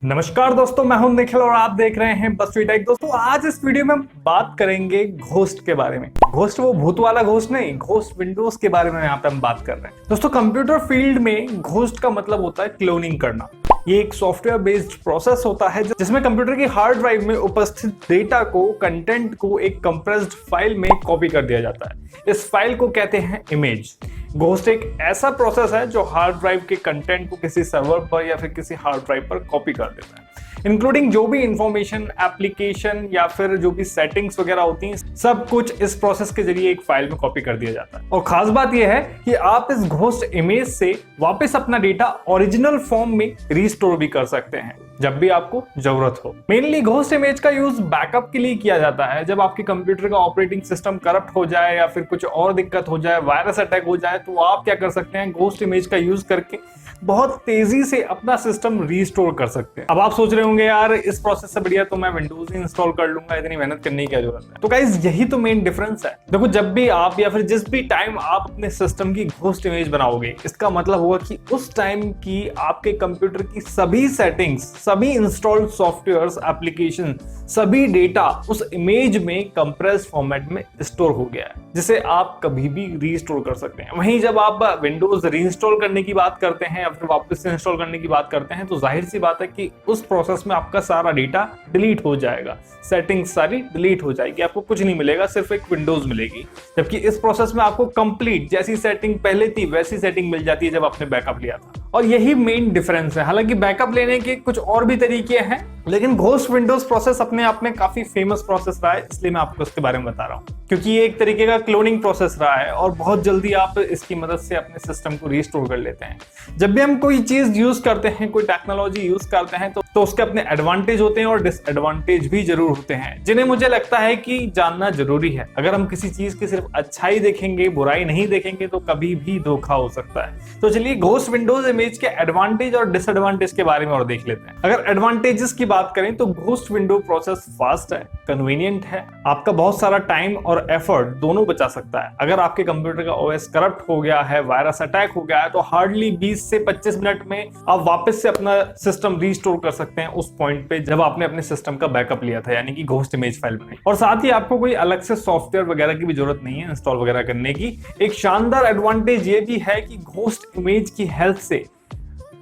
नमस्कार दोस्तों, मैं हूं निखिल और आप देख रहे हैं बसवी टेक। दोस्तों आज इस वीडियो में हम बात करेंगे घोस्ट के बारे में। घोस्ट वो भूत वाला घोस्ट नहीं, घोस्ट विंडोज के बारे में यहाँ पे हम बात कर रहे हैं। दोस्तों कंप्यूटर फील्ड में घोस्ट का मतलब होता है क्लोनिंग करना। ये एक सॉफ्टवेयर बेस्ड प्रोसेस होता है जिसमें कंप्यूटर की हार्ड ड्राइव में उपस्थित डेटा को, कंटेंट को एक कंप्रेस्ड फाइल में कॉपी कर दिया जाता है। इस फाइल को कहते हैं इमेज। घोस्ट एक ऐसा प्रोसेस है जो हार्ड ड्राइव के कंटेंट को किसी सर्वर पर या फिर किसी हार्ड ड्राइव पर कॉपी कर देता है, इंक्लूडिंग जो भी इंफॉर्मेशन, एप्लीकेशन या फिर जो भी सेटिंग्स वगैरह होती हैं, सब कुछ इस प्रोसेस के जरिए एक फाइल में कॉपी कर दिया जाता है। और खास बात यह है कि आप इस घोस्ट इमेज से वापस अपना डेटा ओरिजिनल फॉर्म में रिस्टोर भी कर सकते हैं जब भी आपको जरूरत हो। मेनली घोस्ट इमेज का यूज बैकअप के लिए किया जाता है। जब आपके कंप्यूटर का ऑपरेटिंग सिस्टम करप्ट हो जाए या फिर कुछ और दिक्कत हो जाए, वायरस अटैक हो जाए, तो आप क्या कर सकते हैं, घोस्ट इमेज का यूज करके बहुत तेजी से अपना सिस्टम रीस्टोर कर सकते हैं। अब आप सोच रहे होंगे यार इस प्रोसेस से बढ़िया तो मैं विंडोज ही इंस्टॉल कर लूंगा, इतनी मेहनत करने की क्या जरूरत है। तो गाइस यही तो मेन डिफरेंस है। देखो जब भी आप या फिर जिस भी टाइम आप अपने सिस्टम की घोस्ट इमेज बनाओगे, इसका मतलब होगा कि उस टाइम की आपके कंप्यूटर की सभी सेटिंग्स, सभी इंस्टॉल्ड सॉफ्टवेयर्स, एप्लीकेशन, सभी डेटा उस इमेज में कंप्रेस्ड फॉर्मेट में स्टोर हो गया है, जिसे आप कभी भी रीस्टोर कर सकते हैं। वहीं जब आप विंडोज रीइंस्टॉल करने की बात करते हैं या फिर वापस से इंस्टॉल करने की बात करते हैं, तो जाहिर सी बात है कि उस प्रोसेस में आपका सारा डेटा डिलीट हो जाएगा, सेटिंग्स सारी डिलीट हो जाएगी, आपको कुछ नहीं मिलेगा, सिर्फ एक विंडोज मिलेगी। जबकि इस प्रोसेस में आपको कंप्लीट जैसी सेटिंग पहले थी वैसी सेटिंग मिल जाती है जब आपने बैकअप लिया था। और यही मेन डिफरेंस है। हालांकि बैकअप लेने के कुछ और भी तरीके हैं, लेकिन घोस्ट विंडोज प्रोसेस अपने आप में काफी फेमस प्रोसेस रहा है, इसलिए मैं आपको इसके बारे में बता रहा हूँ, क्योंकि ये एक तरीके का क्लोनिंग प्रोसेस रहा है और बहुत जल्दी आप इसकी मदद से अपने सिस्टम को रीस्टोर कर लेते हैं। जब भी हम कोई चीज यूज करते हैं, कोई टेक्नोलॉजी यूज करते हैं, तो उसके अपने एडवांटेज होते हैं और डिसएडवांटेज भी जरूर होते हैं, जिन्हें मुझे लगता है कि जानना जरूरी है। अगर हम किसी चीज की सिर्फ अच्छाई देखेंगे, बुराई नहीं देखेंगे, तो कभी भी धोखा हो सकता है। तो चलिए घोस्ट विंडोज इमेज के एडवांटेज और डिसएडवांटेज के बारे में और देख लेते हैं। अगर एडवांटेजेस की बात करें तो घोस्ट विंडो प्रोसेस फास्ट है, कन्वीनियंट है, आपका बहुत सारा टाइम और एफर्ट दोनों बचा सकता है। अगर आपके कंप्यूटर का ओएस करप्ट हो गया है, वायरस अटैक हो गया है, तो हार्डली 20 से 25 मिनट में आप वापस से अपना सिस्टम रीस्टोर कर सकते हैं उस पॉइंट पे जब आपने अपने सिस्टम का बैकअप लिया था, यानी कि घोस्ट इमेज फाइल में। और साथ ही आपको कोई अलग से सॉफ्टवेयर वगैरह की भी जरूरत नहीं है इंस्टॉल वगैरह करने की। एक शानदार एडवांटेज ये भी है कि घोस्ट इमेज की हेल्प से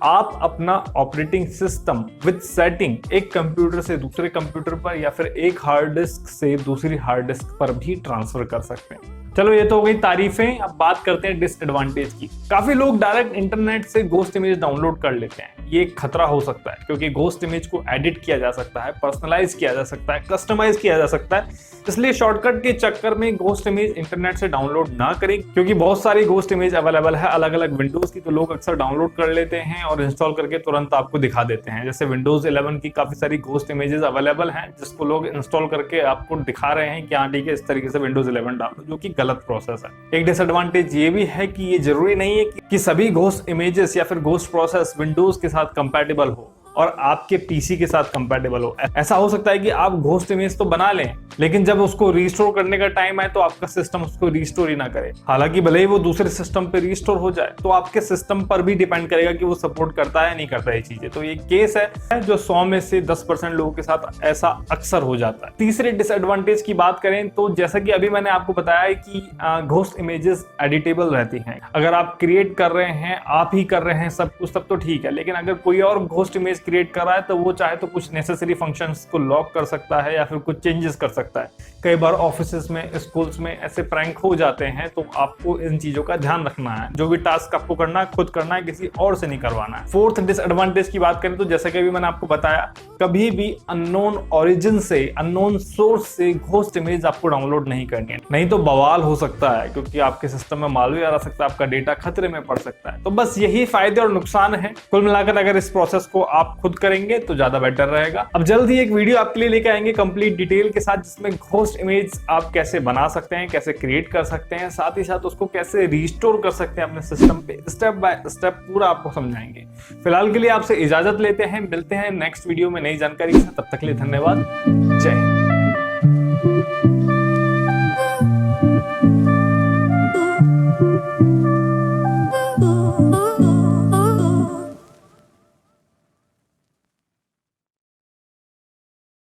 आप अपना ऑपरेटिंग सिस्टम विद सेटिंग एक कंप्यूटर से दूसरे कंप्यूटर पर या फिर एक हार्ड डिस्क से दूसरी हार्ड डिस्क पर भी ट्रांसफर कर सकते हैं। चलो ये तो हो गई तारीफें, अब बात करते हैं डिसएडवांटेज की। काफी लोग डायरेक्ट इंटरनेट से घोस्ट इमेज डाउनलोड कर लेते हैं। ये एक खतरा हो सकता है क्योंकि घोस्ट इमेज को एडिट किया जा सकता है, पर्सनलाइज किया जा सकता है, कस्टमाइज किया जा सकता है। इसलिए शॉर्टकट के चक्कर में घोस्ट इमेज इंटरनेट से डाउनलोड ना करें, क्योंकि बहुत सारी घोस्ट इमेज अवेलेबल है अलग अलग विंडोज की, तो लोग अक्सर डाउनलोड कर लेते हैं और इंस्टॉल करके तुरंत आपको दिखा देते हैं। जैसे विंडोज 11 की काफी सारी घोस्ट इमेजेस अवेलेबल हैं जिसको लोग इंस्टॉल करके आपको दिखा रहे हैं कि हाँ ठीक है, इस तरीके से विंडोज 11 डालो, जो कि गलत प्रोसेस है। एक डिसएडवांटेज ये भी है कि ये जरूरी नहीं है कि सभी घोस्ट इमेजेस या फिर घोस्ट प्रोसेस विंडोज के साथ कंपैटिबल हो और आपके पीसी के साथ कंपैटिबल हो। ऐसा हो सकता है कि आप घोस्ट इमेज तो बना लें, लेकिन जब उसको रीस्टोर करने का टाइम आए तो आपका सिस्टम उसको रीस्टोर ही ना करे। हालांकि भले ही वो दूसरे सिस्टम पे रीस्टोर हो जाए, तो आपके सिस्टम पर भी डिपेंड करेगा कि वो सपोर्ट करता है नहीं करता है चीजें। तो ये केस है जो 100 में से 10% लोगों के साथ ऐसा अक्सर हो जाता है। तीसरे डिसएडवांटेज की बात करें तो जैसा कि अभी मैंने आपको बताया कि घोस्ट इमेजेस एडिटेबल रहती हैं। अगर आप क्रिएट कर रहे हैं, आप ही कर रहे हैं सब कुछ, तब तो ठीक है, लेकिन अगर कोई और घोस्ट इमेज क्रिएट कर रहा है तो वो चाहे तो कुछ नेसेसरी फंक्शंस को लॉक कर सकता है या फिर कुछ चेंजेस कर सकता है। कई बार ऑफिसेस में, स्कूल्स में ऐसे प्रैंक हो जाते हैं, तो आपको इन चीजों का ध्यान रखना है। जो भी टास्क आपको करना है खुद करना है, किसी और से नहीं करवाना है। फोर्थ डिसएडवांटेज की बात करें तो जैसे कि अभी मैंने आपको बताया, कभी भी अननोन ओरिजिन से, अननोन सोर्स से घोस्ट इमेज आपको डाउनलोड नहीं करनी है, नहीं तो बवाल हो सकता है, क्योंकि आपके सिस्टम में मालवेयर आ सकता है, आपका डेटा खतरे में पड़ सकता है। तो बस यही फायदे और नुकसान है। कुल मिलाकर अगर इस प्रोसेस को आप खुद करेंगे तो ज्यादा बेटर रहेगा। अब जल्द ही एक वीडियो आपके लिए लेके आएंगे कंप्लीट डिटेल के साथ, जिसमें घोस्ट इमेज आप कैसे बना सकते हैं, कैसे क्रिएट कर सकते हैं, साथ ही साथ उसको कैसे रिस्टोर कर सकते हैं अपने सिस्टम पे, स्टेप बाय स्टेप पूरा आपको समझाएंगे। फिलहाल के लिए आपसे इजाजत लेते हैं, मिलते हैं नेक्स्ट वीडियो में नई जानकारी के साथ। तब तक के लिए धन्यवाद, जय हिंद।